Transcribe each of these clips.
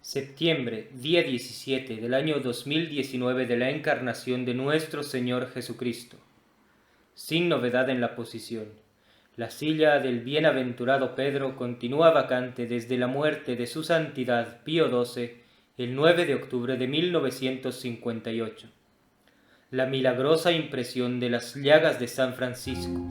Septiembre, día 17 del año 2019 de la encarnación de nuestro Señor Jesucristo. Sin novedad en la posición. La silla del bienaventurado Pedro continúa vacante desde la muerte de su santidad Pío XII el 9 de octubre de 1958. La milagrosa impresión de las llagas de San Francisco.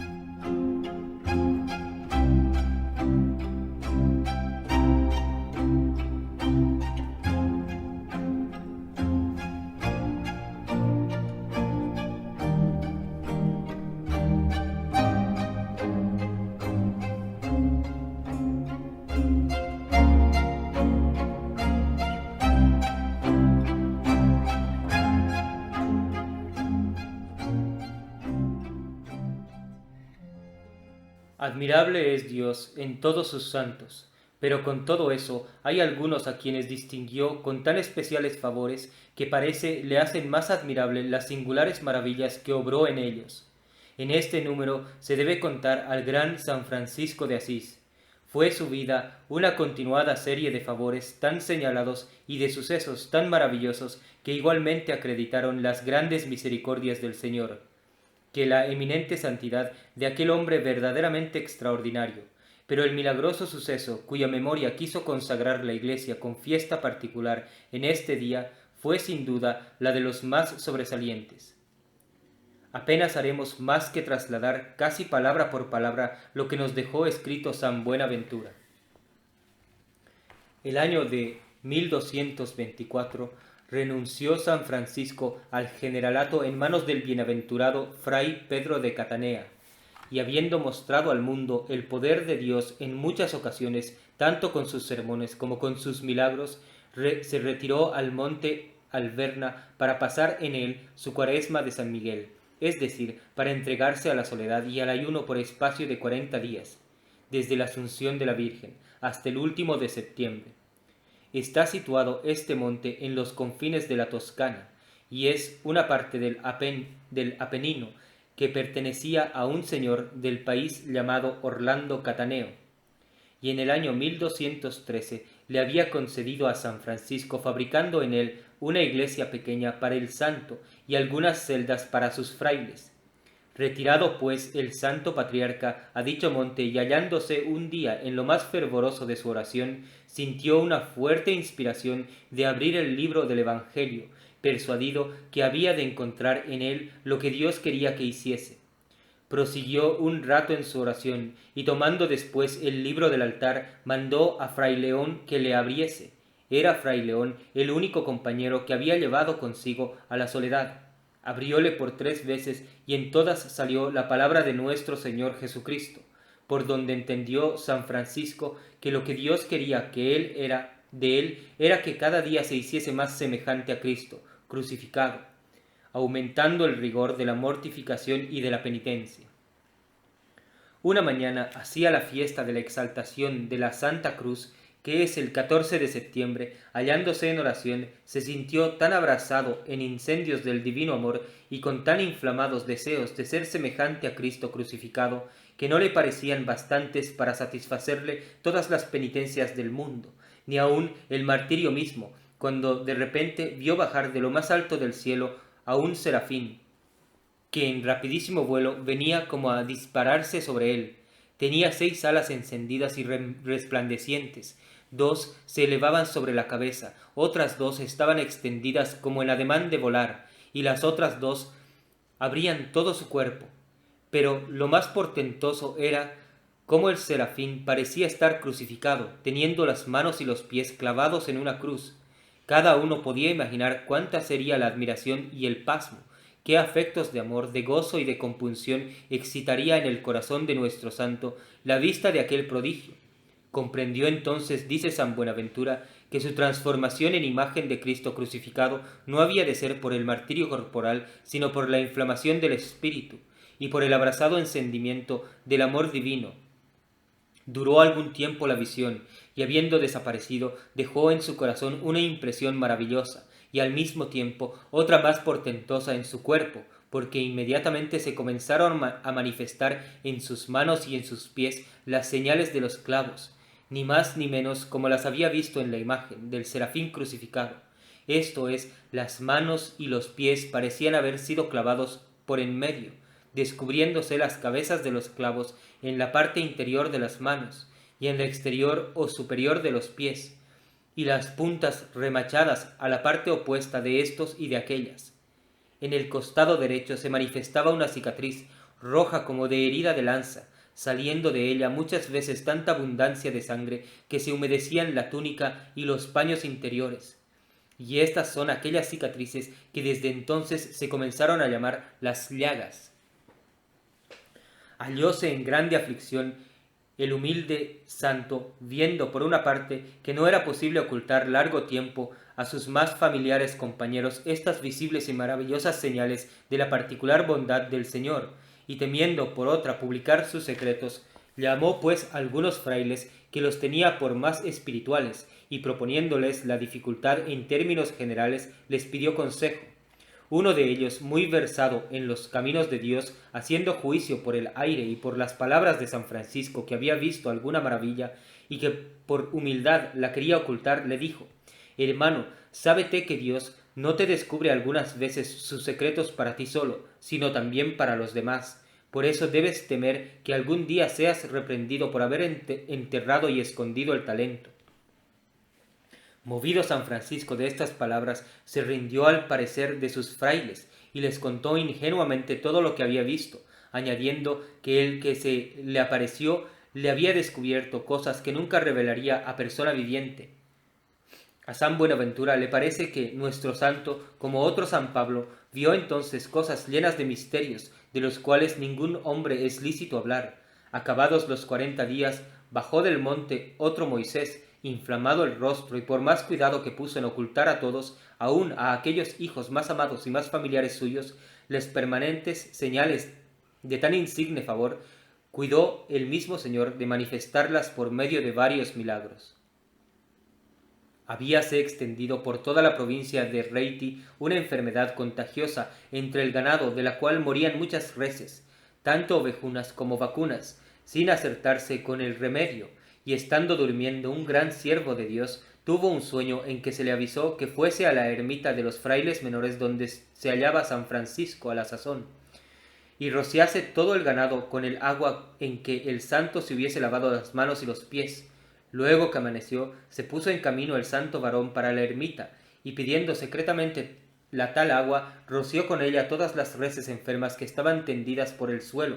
Admirable es Dios en todos sus santos, pero con todo eso hay algunos a quienes distinguió con tan especiales favores que parece le hacen más admirable las singulares maravillas que obró en ellos. En este número se debe contar al gran San Francisco de Asís. Fue su vida una continuada serie de favores tan señalados y de sucesos tan maravillosos que igualmente acreditaron las grandes misericordias del Señor, que la eminente santidad de aquel hombre verdaderamente extraordinario. Pero el milagroso suceso cuya memoria quiso consagrar la Iglesia con fiesta particular en este día fue sin duda la de los más sobresalientes. Apenas haremos más que trasladar casi palabra por palabra lo que nos dejó escrito San Buenaventura. El año de 1224 renunció San Francisco al generalato en manos del bienaventurado fray Pedro de Catanea, y habiendo mostrado al mundo el poder de Dios en muchas ocasiones, tanto con sus sermones como con sus milagros, se retiró al monte Alverna para pasar en él su cuaresma de San Miguel, es decir, para entregarse a la soledad y al ayuno por espacio de 40 días, desde la Asunción de la Virgen hasta el último de septiembre. Está situado este monte en los confines de la Toscana, y es una parte del Apenino que pertenecía a un señor del país llamado Orlando Cataneo, y en el año 1213 le había concedido a San Francisco, fabricando en él una iglesia pequeña para el santo y algunas celdas para sus frailes. Retirado pues el santo patriarca a dicho monte y hallándose un día en lo más fervoroso de su oración, sintió una fuerte inspiración de abrir el libro del Evangelio, persuadido que había de encontrar en él lo que Dios quería que hiciese. Prosiguió un rato en su oración, y tomando después el libro del altar, mandó a Fray León que le abriese. Era Fray León el único compañero que había llevado consigo a la soledad. Abrióle por 3 veces, y en todas salió la palabra de nuestro Señor Jesucristo, por donde entendió San Francisco que lo que Dios quería que él era que cada día se hiciese más semejante a Cristo, crucificado, aumentando el rigor de la mortificación y de la penitencia. Una mañana hacía la fiesta de la exaltación de la Santa Cruz, que es el 14 de septiembre, hallándose en oración, se sintió tan abrasado en incendios del divino amor y con tan inflamados deseos de ser semejante a Cristo crucificado, que no le parecían bastantes para satisfacerle todas las penitencias del mundo, ni aun el martirio mismo, cuando de repente vio bajar de lo más alto del cielo a un serafín, que en rapidísimo vuelo venía como a dispararse sobre él. Tenía 6 alas encendidas y resplandecientes. 2 se elevaban sobre la cabeza, otras 2 estaban extendidas como en ademán de volar, y las otras 2 abrían todo su cuerpo. Pero lo más portentoso era cómo el serafín parecía estar crucificado, teniendo las manos y los pies clavados en una cruz. Cada uno podía imaginar cuánta sería la admiración y el pasmo, qué afectos de amor, de gozo y de compunción excitaría en el corazón de nuestro santo la vista de aquel prodigio. Comprendió entonces, dice San Buenaventura, que su transformación en imagen de Cristo crucificado no había de ser por el martirio corporal, sino por la inflamación del espíritu y por el abrasado encendimiento del amor divino. Duró algún tiempo la visión, y habiendo desaparecido, dejó en su corazón una impresión maravillosa, y al mismo tiempo otra más portentosa en su cuerpo, porque inmediatamente se comenzaron a manifestar en sus manos y en sus pies las señales de los clavos. ni más ni menos como las había visto en la imagen del serafín crucificado. Esto es, las manos y los pies parecían haber sido clavados por en medio, descubriéndose las cabezas de los clavos en la parte interior de las manos y en la exterior o superior de los pies, y las puntas remachadas a la parte opuesta de estos y de aquellas. En el costado derecho se manifestaba una cicatriz roja como de herida de lanza, saliendo de ella muchas veces tanta abundancia de sangre que se humedecían la túnica y los paños interiores. Y estas son aquellas cicatrices que desde entonces se comenzaron a llamar las llagas. Hallóse en grande aflicción el humilde santo, viendo por una parte que no era posible ocultar largo tiempo a sus más familiares compañeros estas visibles y maravillosas señales de la particular bondad del Señor, y temiendo por otra publicar sus secretos, llamó pues a algunos frailes que los tenía por más espirituales, y proponiéndoles la dificultad en términos generales, les pidió consejo. Uno de ellos, muy versado en los caminos de Dios, haciendo juicio por el aire y por las palabras de San Francisco, que había visto alguna maravilla y que por humildad la quería ocultar, le dijo: Hermano, sábete que Dios no te descubre algunas veces sus secretos para ti solo, sino también para los demás. Por eso debes temer que algún día seas reprendido por haber enterrado y escondido el talento. Movido San Francisco de estas palabras, se rindió al parecer de sus frailes y les contó ingenuamente todo lo que había visto, añadiendo que el que se le apareció le había descubierto cosas que nunca revelaría a persona viviente. A San Buenaventura le parece que nuestro santo, como otro San Pablo, vio entonces cosas llenas de misterios, de los cuales ningún hombre es lícito hablar. Acabados los 40 días, bajó del monte otro Moisés, inflamado el rostro, y por más cuidado que puso en ocultar a todos, aun a aquellos hijos más amados y más familiares suyos, las permanentes señales de tan insigne favor, cuidó el mismo Señor de manifestarlas por medio de varios milagros. Habíase extendido por toda la provincia de Reiti una enfermedad contagiosa entre el ganado, de la cual morían muchas reses, tanto ovejunas como vacunas, sin acertarse con el remedio, y estando durmiendo un gran siervo de Dios, tuvo un sueño en que se le avisó que fuese a la ermita de los frailes menores donde se hallaba San Francisco a la sazón, y rociase todo el ganado con el agua en que el santo se hubiese lavado las manos y los pies. Luego que amaneció, se puso en camino el santo varón para la ermita, y pidiendo secretamente la tal agua, roció con ella todas las reses enfermas que estaban tendidas por el suelo.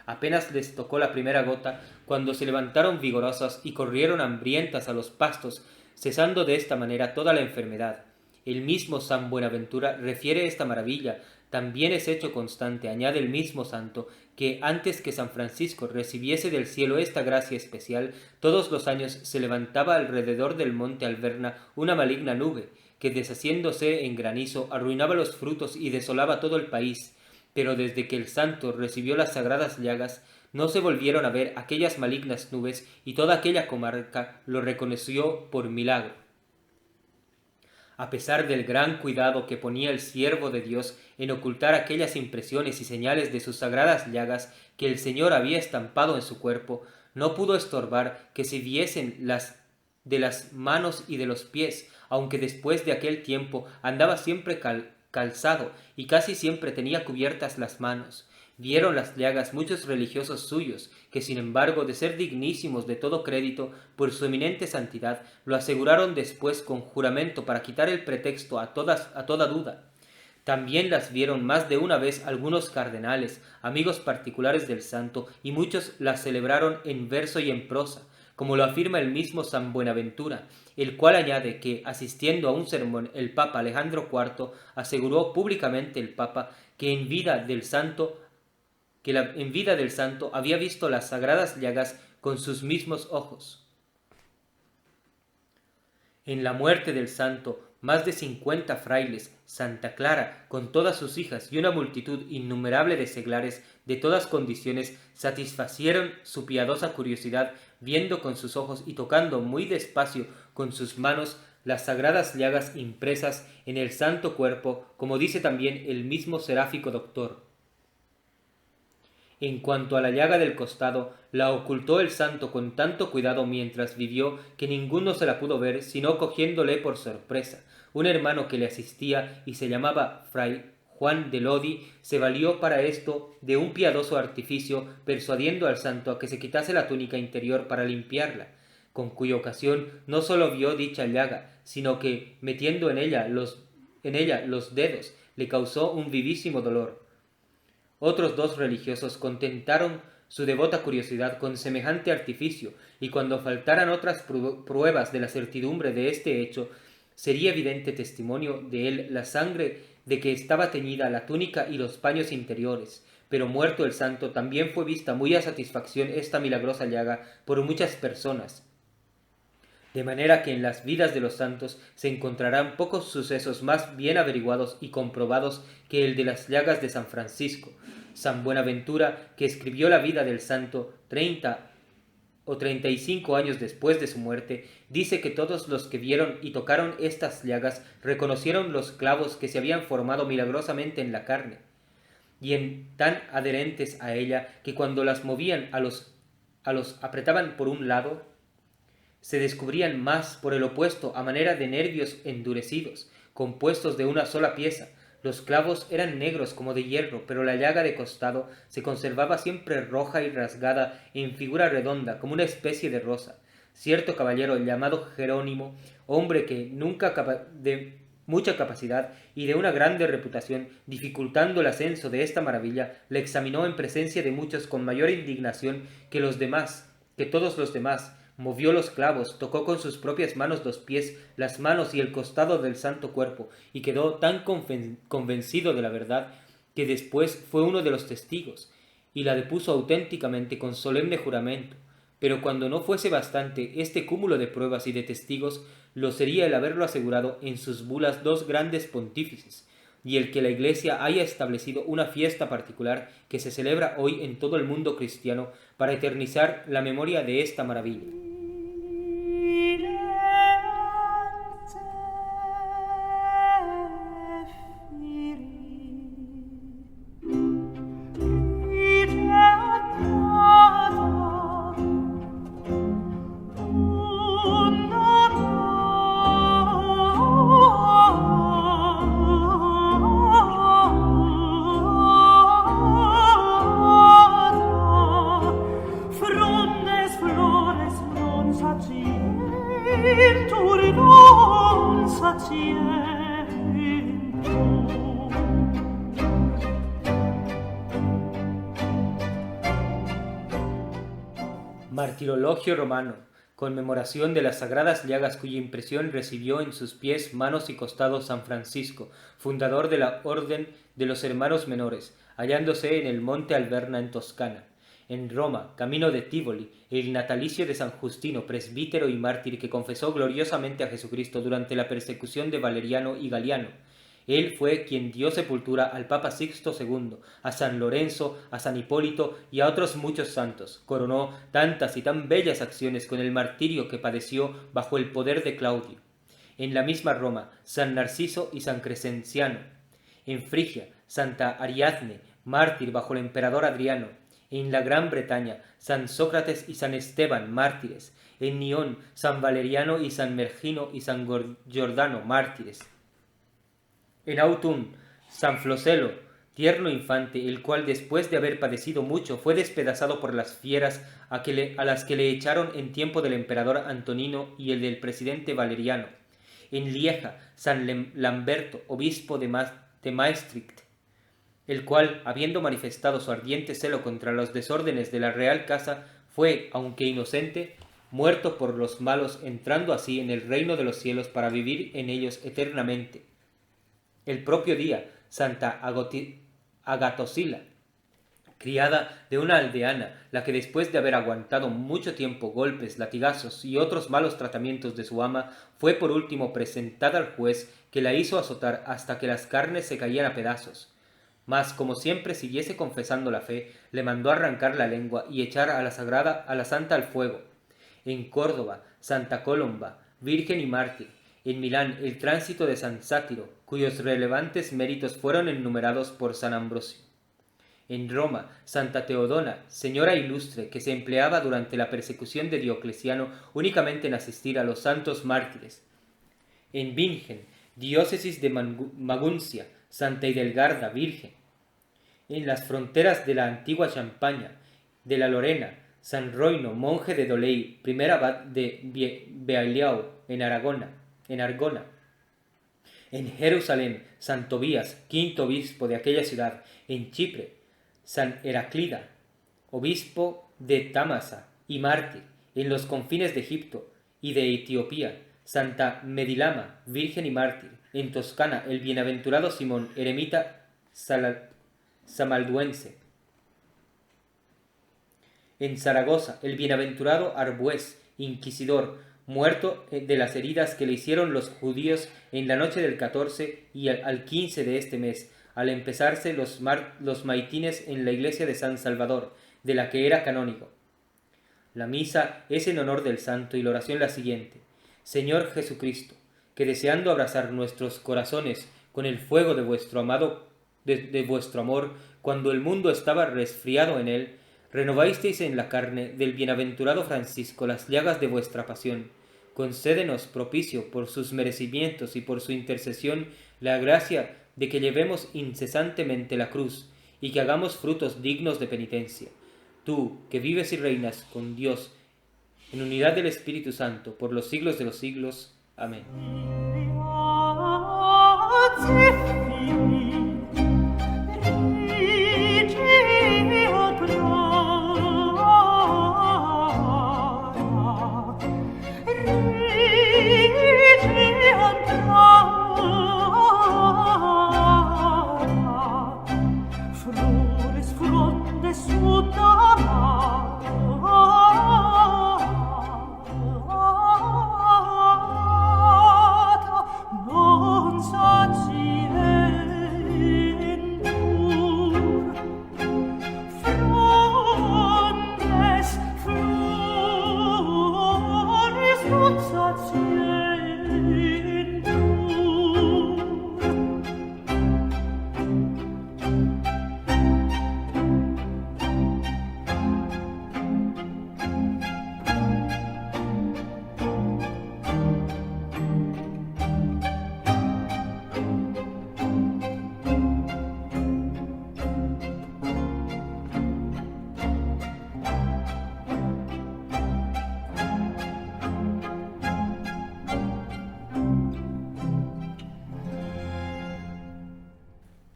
Apenas les tocó la primera gota, cuando se levantaron vigorosas y corrieron hambrientas a los pastos, cesando de esta manera toda la enfermedad. El mismo San Buenaventura refiere esta maravilla. También es hecho constante, añade el mismo santo, que antes que San Francisco recibiese del cielo esta gracia especial, todos los años se levantaba alrededor del monte Alverna una maligna nube, que deshaciéndose en granizo arruinaba los frutos y desolaba todo el país. Pero desde que el santo recibió las sagradas llagas, no se volvieron a ver aquellas malignas nubes, y toda aquella comarca lo reconoció por milagro. A pesar del gran cuidado que ponía el siervo de Dios en ocultar aquellas impresiones y señales de sus sagradas llagas que el Señor había estampado en su cuerpo, no pudo estorbar que se viesen las de las manos y de los pies, aunque después de aquel tiempo andaba siempre calzado y casi siempre tenía cubiertas las manos. Vieron las llagas muchos religiosos suyos, que sin embargo de ser dignísimos de todo crédito por su eminente santidad, lo aseguraron después con juramento para quitar el pretexto a toda duda. También las vieron más de una vez algunos cardenales, amigos particulares del santo, y muchos las celebraron en verso y en prosa, como lo afirma el mismo San Buenaventura, el cual añade que, asistiendo a un sermón, el Papa Alejandro IV aseguró públicamente el Papa que en vida del santo había visto las sagradas llagas con sus mismos ojos. En la muerte del santo, más de 50 frailes, Santa Clara, con todas sus hijas y una multitud innumerable de seglares de todas condiciones, satisfacieron su piadosa curiosidad, viendo con sus ojos y tocando muy despacio con sus manos las sagradas llagas impresas en el santo cuerpo, como dice también el mismo seráfico doctor. En cuanto a la llaga del costado, la ocultó el santo con tanto cuidado mientras vivió que ninguno se la pudo ver, sino cogiéndole por sorpresa. Un hermano que le asistía y se llamaba Fray Juan de Lodi se valió para esto de un piadoso artificio, persuadiendo al santo a que se quitase la túnica interior para limpiarla, con cuya ocasión no sólo vio dicha llaga, sino que, metiendo en ella los dedos, le causó un vivísimo dolor. Otros dos religiosos contentaron su devota curiosidad con semejante artificio, y cuando faltaran otras pruebas de la certidumbre de este hecho, sería evidente testimonio de él la sangre de que estaba teñida la túnica y los paños interiores. Pero muerto el santo, también fue vista muy a satisfacción esta milagrosa llaga por muchas personas, de manera que en las vidas de los santos se encontrarán pocos sucesos más bien averiguados y comprobados que el de las llagas de San Francisco. San Buenaventura, que escribió la vida del santo 30 o 35 años después de su muerte, dice que todos los que vieron y tocaron estas llagas reconocieron los clavos que se habían formado milagrosamente en la carne, y en tan adherentes a ella que cuando las movían a los apretaban por un lado, se descubrían más por el opuesto a manera de nervios endurecidos, compuestos de una sola pieza. Los clavos eran negros como de hierro, pero la llaga de costado se conservaba siempre roja y rasgada en figura redonda, como una especie de rosa. Cierto caballero llamado Jerónimo, hombre que nunca de mucha capacidad y de una grande reputación, dificultando el ascenso de esta maravilla, le examinó en presencia de muchos con mayor indignación que todos los demás, movió los clavos, tocó con sus propias manos los pies, las manos y el costado del santo cuerpo, y quedó tan convencido de la verdad que después fue uno de los testigos, y la depuso auténticamente con solemne juramento. Pero cuando no fuese bastante este cúmulo de pruebas y de testigos, lo sería el haberlo asegurado en sus bulas dos grandes pontífices, y el que la Iglesia haya establecido una fiesta particular que se celebra hoy en todo el mundo cristiano para eternizar la memoria de esta maravilla. Martirologio romano, conmemoración de las sagradas llagas cuya impresión recibió en sus pies, manos y costados San Francisco, fundador de la Orden de los Hermanos Menores, hallándose en el monte Alberna en Toscana. En Roma, camino de Tívoli, el natalicio de San Justino, presbítero y mártir que confesó gloriosamente a Jesucristo durante la persecución de Valeriano y Galiano. Él fue quien dio sepultura al Papa Sixto II, a San Lorenzo, a San Hipólito y a otros muchos santos. Coronó tantas y tan bellas acciones con el martirio que padeció bajo el poder de Claudio. En la misma Roma, San Narciso y San Crescenciano. En Frigia, Santa Ariadne, mártir bajo el emperador Adriano. En la Gran Bretaña, San Sócrates y San Esteban, mártires. En Nión, San Valeriano y San Mergino y San Giordano, mártires. En Autun, San Floselo, tierno infante, el cual después de haber padecido mucho fue despedazado por las fieras a las que le echaron en tiempo del emperador Antonino y el del presidente Valeriano. En Lieja, San Lamberto, obispo de Maastricht, el cual, habiendo manifestado su ardiente celo contra los desórdenes de la real casa, fue, aunque inocente, muerto por los malos, entrando así en el reino de los cielos para vivir en ellos eternamente. El propio día, Santa Agatosila, criada de una aldeana, la que después de haber aguantado mucho tiempo golpes, latigazos y otros malos tratamientos de su ama, fue por último presentada al juez, que la hizo azotar hasta que las carnes se caían a pedazos. Mas, como siempre siguiese confesando la fe, le mandó arrancar la lengua y echar a la santa al fuego. En Córdoba, Santa Colomba, virgen y mártir. En Milán, el tránsito de San Sátiro, cuyos relevantes méritos fueron enumerados por San Ambrosio. En Roma, Santa Teodona, señora ilustre que se empleaba durante la persecución de Diocleciano únicamente en asistir a los santos mártires. En Bingen, diócesis de Maguncia, Santa Hidelgarda, Virgen. En las fronteras de la antigua Champaña, de la Lorena, San Roino, monje de Doley, primer abad de Bealiao, en Argona. En Jerusalén, San Tobías, quinto obispo de aquella ciudad. En Chipre, San Heraclida, obispo de Tamasa y mártir. En los confines de Egipto y de Etiopía, Santa Medilama, virgen y mártir. En Toscana, el bienaventurado Simón, eremita samalduense. En Zaragoza, el bienaventurado Arbués, inquisidor, muerto de las heridas que le hicieron los judíos en la noche del 14 y al 15 de este mes, al empezarse los maitines en la iglesia de San Salvador, de la que era canónigo. La misa es en honor del santo y la oración la siguiente: Señor Jesucristo, que deseando abrazar nuestros corazones con el fuego de vuestro de vuestro amor, cuando el mundo estaba resfriado en él, renovasteis en la carne del bienaventurado Francisco las llagas de vuestra pasión. Concédenos propicio por sus merecimientos y por su intercesión la gracia de que llevemos incesantemente la cruz y que hagamos frutos dignos de penitencia. Tú, que vives y reinas con Dios en unidad del Espíritu Santo por los siglos de los siglos. Amén.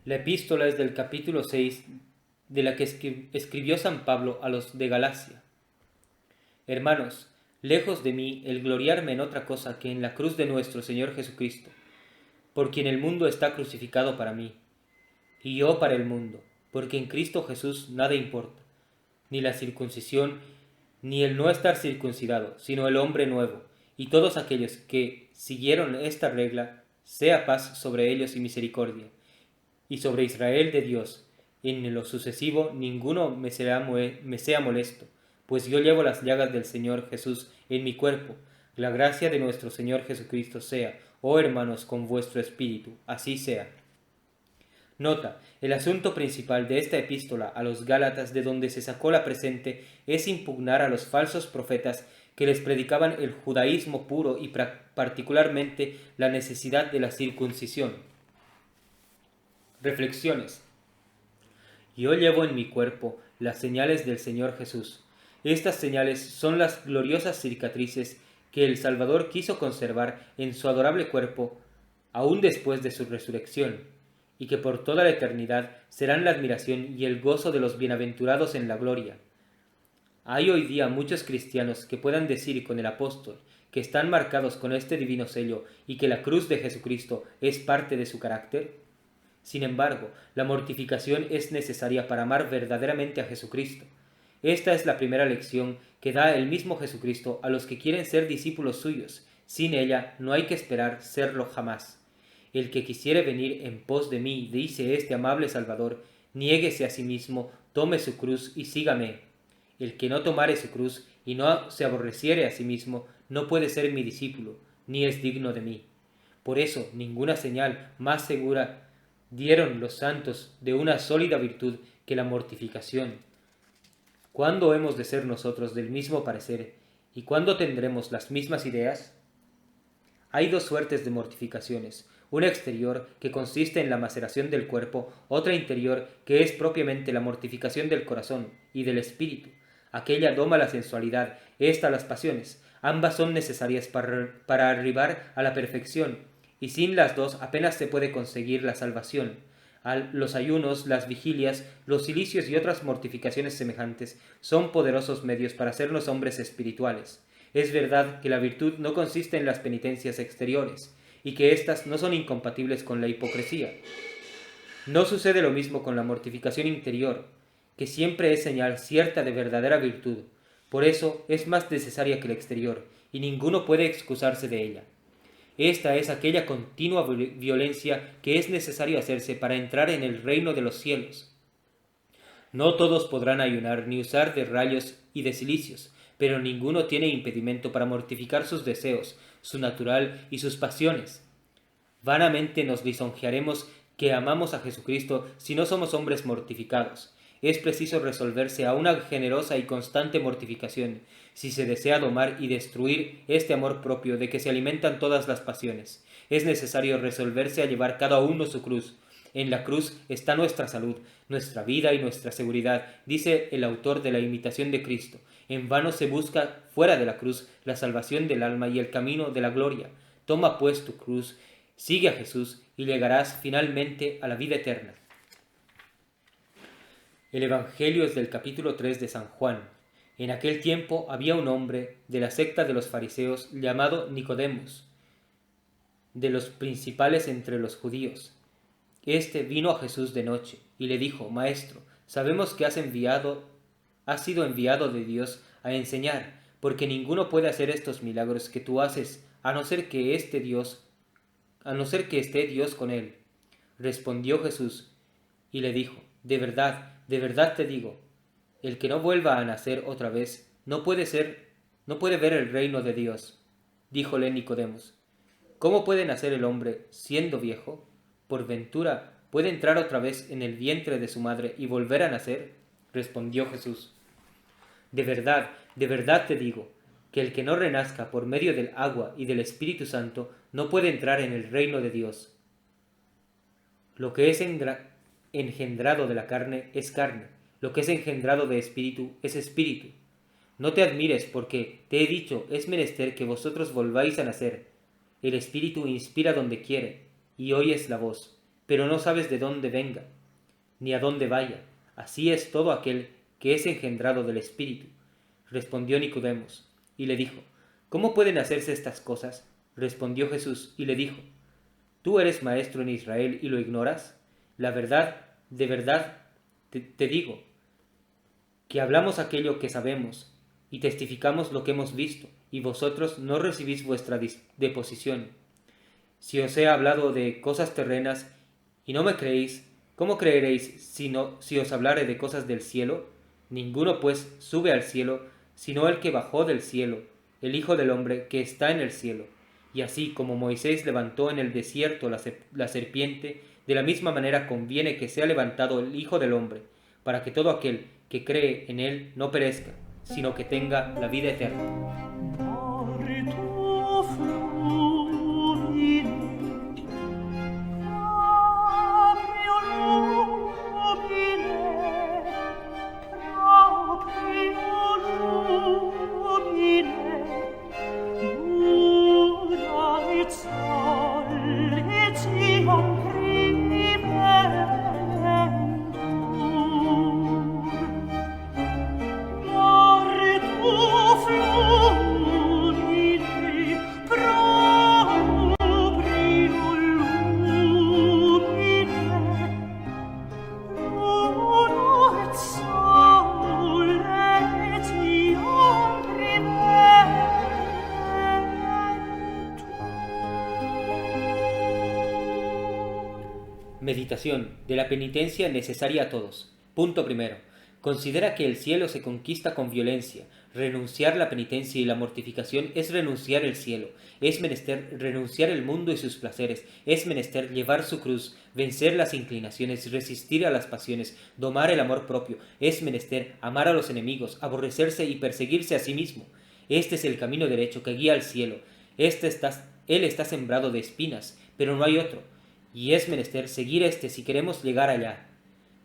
La epístola es del capítulo 6 de la que escribió San Pablo a los de Galacia. Hermanos, lejos de mí el gloriarme en otra cosa que en la cruz de nuestro Señor Jesucristo, por quien el mundo está crucificado para mí, y yo para el mundo, porque en Cristo Jesús nada importa, ni la circuncisión, ni el no estar circuncidado, sino el hombre nuevo, y todos aquellos que siguieron esta regla, sea paz sobre ellos y misericordia. Y sobre Israel de Dios, en lo sucesivo ninguno me sea molesto, pues yo llevo las llagas del Señor Jesús en mi cuerpo. La gracia de nuestro Señor Jesucristo sea, oh hermanos, con vuestro espíritu, así sea. Nota: el asunto principal de esta epístola a los Gálatas, de donde se sacó la presente, es impugnar a los falsos profetas que les predicaban el judaísmo puro y particularmente la necesidad de la circuncisión. Reflexiones. Yo llevo en mi cuerpo las señales del Señor Jesús. Estas señales son las gloriosas cicatrices que el Salvador quiso conservar en su adorable cuerpo aún después de su resurrección, y que por toda la eternidad serán la admiración y el gozo de los bienaventurados en la gloria. Hay hoy día muchos cristianos que puedan decir con el apóstol que están marcados con este divino sello y que la cruz de Jesucristo es parte de su carácter. Sin embargo, la mortificación es necesaria para amar verdaderamente a Jesucristo. Esta es la primera lección que da el mismo Jesucristo a los que quieren ser discípulos suyos. Sin ella no hay que esperar serlo jamás. El que quisiere venir en pos de mí, dice este amable Salvador, niéguese a sí mismo, tome su cruz y sígame. El que no tomare su cruz y no se aborreciere a sí mismo, no puede ser mi discípulo, ni es digno de mí. Por eso, ninguna señal más segura dieron los santos de una sólida virtud que la mortificación. ¿Cuándo hemos de ser nosotros del mismo parecer y cuándo tendremos las mismas ideas? Hay dos suertes de mortificaciones, una exterior, que consiste en la maceración del cuerpo, otra interior, que es propiamente la mortificación del corazón y del espíritu. Aquella doma la sensualidad, esta las pasiones. Ambas son necesarias para arribar a la perfección, y sin las dos apenas se puede conseguir la salvación. Los ayunos, las vigilias, los cilicios y otras mortificaciones semejantes son poderosos medios para hacernos hombres espirituales. Es verdad que la virtud no consiste en las penitencias exteriores, y que éstas no son incompatibles con la hipocresía. No sucede lo mismo con la mortificación interior, que siempre es señal cierta de verdadera virtud. Por eso es más necesaria que la exterior, y ninguno puede excusarse de ella. Esta es aquella continua violencia que es necesario hacerse para entrar en el reino de los cielos. No todos podrán ayunar ni usar de rayos y de cilicios, pero ninguno tiene impedimento para mortificar sus deseos, su natural y sus pasiones. Vanamente nos lisonjearemos que amamos a Jesucristo si no somos hombres mortificados. Es preciso resolverse a una generosa y constante mortificación, si se desea domar y destruir este amor propio de que se alimentan todas las pasiones. Es necesario resolverse a llevar cada uno su cruz. En la cruz está nuestra salud, nuestra vida y nuestra seguridad, dice el autor de la imitación de Cristo. En vano se busca fuera de la cruz la salvación del alma y el camino de la gloria. Toma pues tu cruz, sigue a Jesús y llegarás finalmente a la vida eterna. El Evangelio es del capítulo 3 de San Juan. En aquel tiempo había un hombre de la secta de los fariseos llamado Nicodemus, de los principales entre los judíos. Este vino a Jesús de noche y le dijo: Maestro, sabemos que has sido enviado de Dios a enseñar, porque ninguno puede hacer estos milagros que tú haces, a no ser que esté Dios con él. Respondió Jesús y le dijo: de verdad te digo, el que no vuelva a nacer otra vez no puede ver el reino de Dios. Díjole Nicodemus: ¿Cómo puede nacer el hombre siendo viejo? ¿Por ventura puede entrar otra vez en el vientre de su madre y volver a nacer? Respondió Jesús: de verdad te digo, que el que no renazca por medio del agua y del Espíritu Santo no puede entrar en el reino de Dios. Lo que es engendrado de la carne es carne, lo que es engendrado de espíritu es espíritu. No te admires, porque te he dicho, es menester que vosotros volváis a nacer. El espíritu inspira donde quiere, y oyes la voz, pero no sabes de dónde venga, ni a dónde vaya. Así es todo aquel que es engendrado del espíritu. Respondió Nicodemus, y le dijo: ¿Cómo pueden hacerse estas cosas? Respondió Jesús, y le dijo: ¿Tú eres maestro en Israel y lo ignoras? De verdad te digo, que hablamos aquello que sabemos, y testificamos lo que hemos visto, y vosotros no recibís vuestra deposición. Si os he hablado de cosas terrenas, y no me creéis, ¿cómo creeréis si os hablare de cosas del cielo? Ninguno pues sube al cielo, sino el que bajó del cielo, el Hijo del Hombre que está en el cielo. Y así como Moisés levantó en el desierto la serpiente, de la misma manera conviene que sea levantado el Hijo del Hombre, para que todo aquel que cree en él no perezca, sino que tenga la vida eterna. Meditación de la penitencia necesaria a todos. Punto primero. Considera que el cielo se conquista con violencia. Renunciar la penitencia y la mortificación es renunciar el cielo. Es menester renunciar el mundo y sus placeres. Es menester llevar su cruz, vencer las inclinaciones, resistir a las pasiones, domar el amor propio. Es menester amar a los enemigos, aborrecerse y perseguirse a sí mismo. Este es el camino derecho que guía al cielo. Él está sembrado de espinas, pero no hay otro. Y es menester seguir este si queremos llegar allá.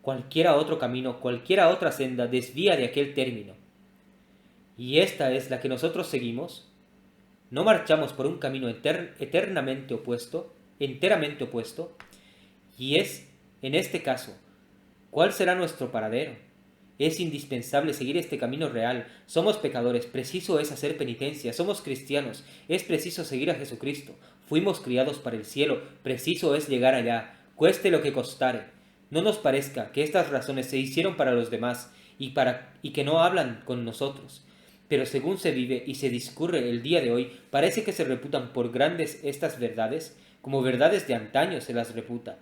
Cualquiera otro camino, cualquiera otra senda desvía de aquel término. Y esta es la que nosotros seguimos. No marchamos por un camino enteramente opuesto, y es, en este caso, ¿cuál será nuestro paradero? Es indispensable seguir este camino real. Somos pecadores, preciso es hacer penitencia. Somos cristianos, es preciso seguir a Jesucristo. Fuimos criados para el cielo, preciso es llegar allá, cueste lo que costare. No nos parezca que estas razones se hicieron para los demás y que no hablan con nosotros. Pero según se vive y se discurre el día de hoy, parece que se reputan por grandes estas verdades, como verdades de antaño se las reputa,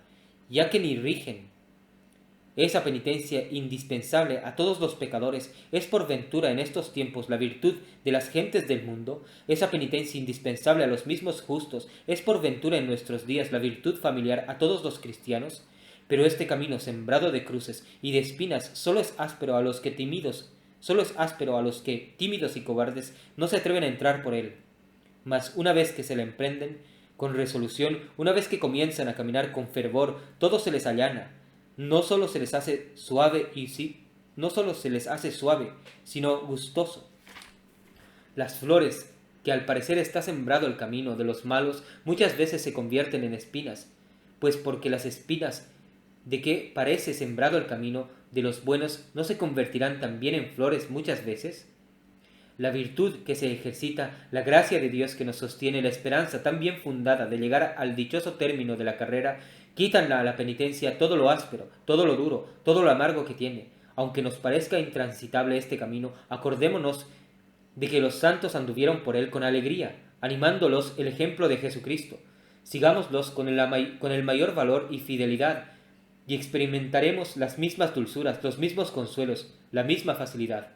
ya que ni rigen. Esa penitencia indispensable a todos los pecadores es por ventura en estos tiempos la virtud de las gentes del mundo. Esa penitencia indispensable a los mismos justos es por ventura en nuestros días la virtud familiar a todos los cristianos. Pero este camino sembrado de cruces y de espinas solo es áspero a los que tímidos y cobardes no se atreven a entrar por él. Mas una vez que se le emprenden con resolución, una vez que comienzan a caminar con fervor, todo se les allana. No solo se les hace suave, sino gustoso. Las flores, que al parecer está sembrado el camino de los malos, muchas veces se convierten en espinas, pues porque las espinas de que parece sembrado el camino de los buenos no se convertirán también en flores muchas veces. La virtud que se ejercita, la gracia de Dios que nos sostiene, la esperanza tan bien fundada de llegar al dichoso término de la carrera, quitan a la penitencia todo lo áspero, todo lo duro, todo lo amargo que tiene. Aunque nos parezca intransitable este camino, acordémonos de que los santos anduvieron por él con alegría, animándolos el ejemplo de Jesucristo. Sigámoslos con el mayor valor y fidelidad, y experimentaremos las mismas dulzuras, los mismos consuelos, la misma facilidad.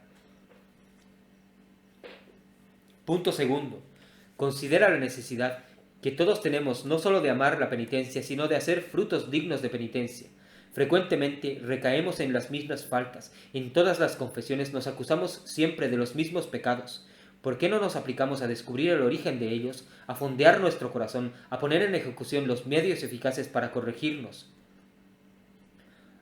Punto segundo. Considera la necesidad que todos tenemos no sólo de amar la penitencia, sino de hacer frutos dignos de penitencia. Frecuentemente recaemos en las mismas faltas, en todas las confesiones nos acusamos siempre de los mismos pecados. ¿Por qué no nos aplicamos a descubrir el origen de ellos, a fondear nuestro corazón, a poner en ejecución los medios eficaces para corregirnos?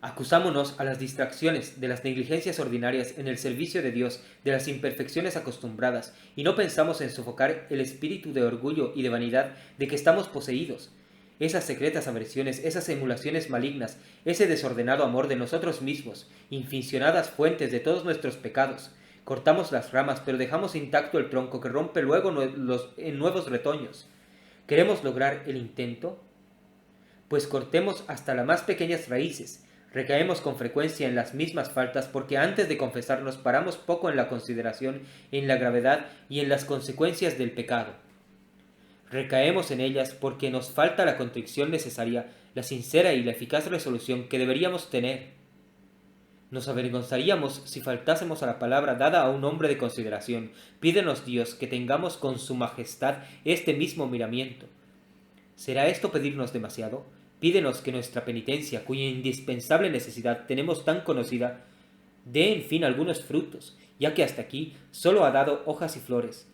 Acusámonos a las distracciones, de las negligencias ordinarias en el servicio de Dios, de las imperfecciones acostumbradas, y no pensamos en sofocar el espíritu de orgullo y de vanidad de que estamos poseídos. Esas secretas aversiones, esas emulaciones malignas, ese desordenado amor de nosotros mismos, inficionadas fuentes de todos nuestros pecados. Cortamos las ramas, pero dejamos intacto el tronco que rompe luego en nuevos retoños. ¿Queremos lograr el intento? Pues cortemos hasta las más pequeñas raíces. Recaemos con frecuencia en las mismas faltas porque antes de confesarnos paramos poco en la consideración, en la gravedad y en las consecuencias del pecado. Recaemos en ellas porque nos falta la contrición necesaria, la sincera y la eficaz resolución que deberíamos tener. Nos avergonzaríamos si faltásemos a la palabra dada a un hombre de consideración. Pídenos Dios que tengamos con su majestad este mismo miramiento. ¿Será esto pedirnos demasiado? Pídenos que nuestra penitencia, cuya indispensable necesidad tenemos tan conocida, dé en fin algunos frutos, ya que hasta aquí solo ha dado hojas y flores,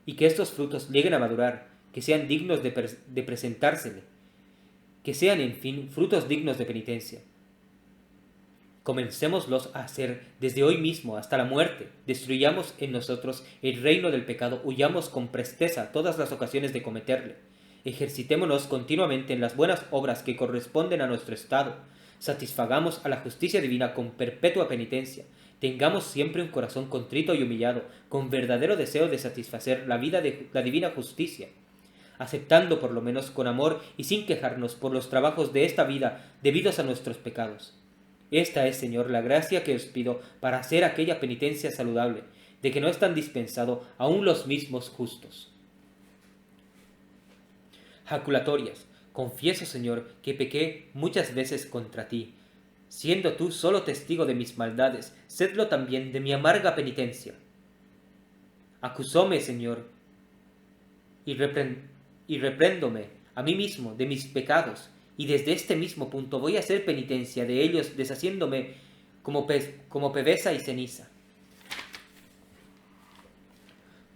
y que estos frutos lleguen a madurar, que sean dignos de presentársele, que sean en fin frutos dignos de penitencia. Comencémoslos a hacer desde hoy mismo hasta la muerte, destruyamos en nosotros el reino del pecado, huyamos con presteza todas las ocasiones de cometerle. Ejercitémonos continuamente en las buenas obras que corresponden a nuestro estado. Satisfagamos a la justicia divina con perpetua penitencia. Tengamos siempre un corazón contrito y humillado, con verdadero deseo de satisfacer la divina justicia, aceptando por lo menos con amor y sin quejarnos por los trabajos de esta vida debidos a nuestros pecados. Esta es, Señor, la gracia que os pido para hacer aquella penitencia saludable, de que no están dispensados aún los mismos justos. Jaculatorias. Confieso, Señor, que pequé muchas veces contra ti. Siendo tú solo testigo de mis maldades, sedlo también de mi amarga penitencia. Acusóme, Señor, y repréndome a mí mismo de mis pecados, y desde este mismo punto voy a hacer penitencia de ellos, deshaciéndome como pebeza y ceniza.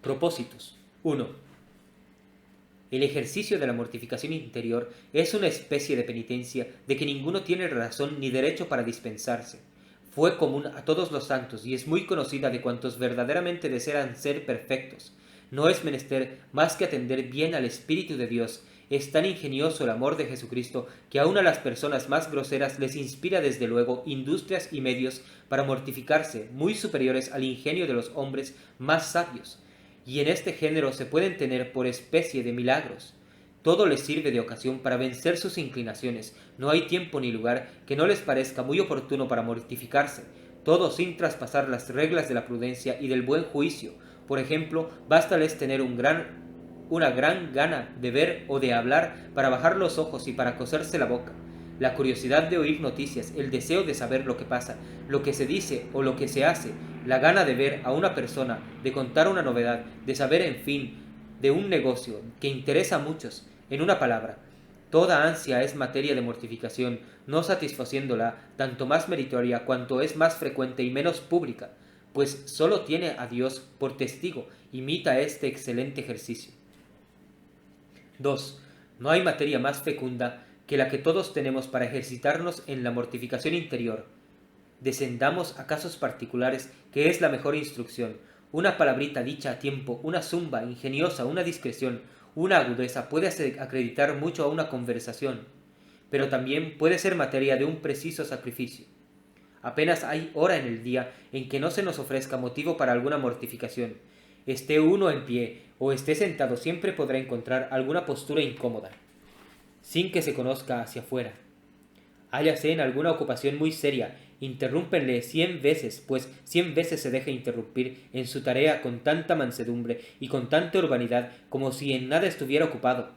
Propósitos. 1. El ejercicio de la mortificación interior es una especie de penitencia de que ninguno tiene razón ni derecho para dispensarse. Fue común a todos los santos y es muy conocida de cuantos verdaderamente desean ser perfectos. No es menester más que atender bien al Espíritu de Dios. Es tan ingenioso el amor de Jesucristo que aun a las personas más groseras les inspira desde luego industrias y medios para mortificarse muy superiores al ingenio de los hombres más sabios. Y en este género se pueden tener por especie de milagros. Todo les sirve de ocasión para vencer sus inclinaciones. No hay tiempo ni lugar que no les parezca muy oportuno para mortificarse. Todo sin traspasar las reglas de la prudencia y del buen juicio. Por ejemplo, bástales tener una gran gana de ver o de hablar para bajar los ojos y para coserse la boca. La curiosidad de oír noticias, el deseo de saber lo que pasa, lo que se dice o lo que se hace, la gana de ver a una persona, de contar una novedad, de saber, en fin, de un negocio que interesa a muchos. En una palabra, toda ansia es materia de mortificación, no satisfaciéndola, tanto más meritoria cuanto es más frecuente y menos pública, pues sólo tiene a Dios por testigo, imita este excelente ejercicio. 2. No hay materia más fecunda que la que todos tenemos para ejercitarnos en la mortificación interior. Descendamos a casos particulares, que es la mejor instrucción. Una palabrita dicha a tiempo, una zumba ingeniosa, una discreción, una agudeza puede acreditar mucho a una conversación, pero también puede ser materia de un preciso sacrificio. Apenas hay hora en el día en que no se nos ofrezca motivo para alguna mortificación. Esté uno en pie o esté sentado, siempre podrá encontrar alguna postura incómoda, sin que se conozca hacia afuera. Hállase en alguna ocupación muy seria, interrúmpenle 100 veces, pues 100 veces se deja interrumpir en su tarea con tanta mansedumbre y con tanta urbanidad como si en nada estuviera ocupado.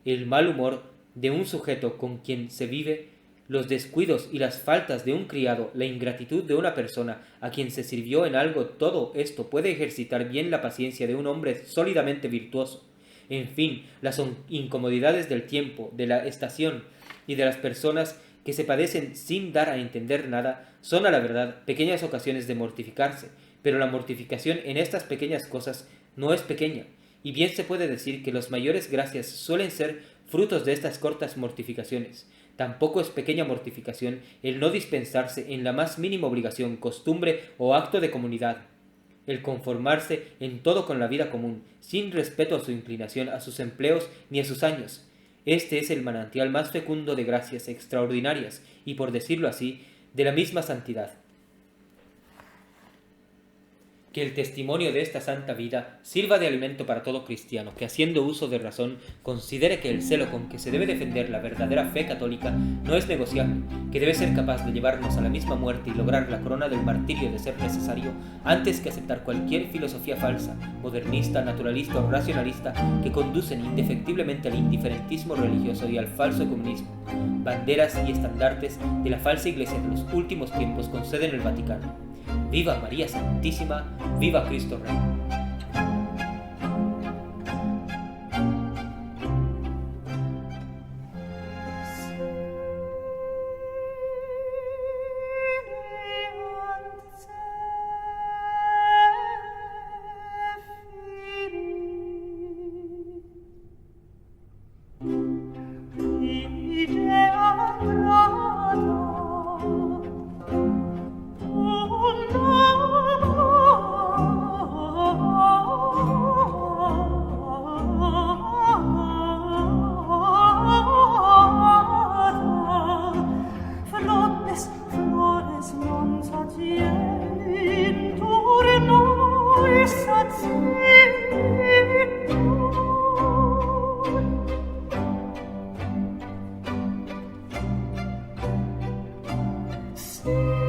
El mal humor de un sujeto con quien se vive, los descuidos y las faltas de un criado, la ingratitud de una persona a quien se sirvió en algo, todo esto puede ejercitar bien la paciencia de un hombre sólidamente virtuoso. En fin, las incomodidades del tiempo, de la estación y de las personas que se padecen sin dar a entender nada, son a la verdad pequeñas ocasiones de mortificarse, pero la mortificación en estas pequeñas cosas no es pequeña, y bien se puede decir que las mayores gracias suelen ser frutos de estas cortas mortificaciones. Tampoco es pequeña mortificación el no dispensarse en la más mínima obligación, costumbre o acto de comunidad, el conformarse en todo con la vida común, sin respeto a su inclinación, a sus empleos ni a sus años. Este es el manantial más fecundo de gracias extraordinarias y, por decirlo así, de la misma santidad. Que el testimonio de esta santa vida sirva de alimento para todo cristiano, que haciendo uso de razón considere que el celo con que se debe defender la verdadera fe católica no es negociable, que debe ser capaz de llevarnos a la misma muerte y lograr la corona del martirio de ser necesario, antes que aceptar cualquier filosofía falsa, modernista, naturalista o racionalista que conducen indefectiblemente al indiferentismo religioso y al falso comunismo. Banderas y estandartes de la falsa iglesia de los últimos tiempos con sede en el Vaticano. ¡Viva María Santísima! ¡Viva Cristo Rey! See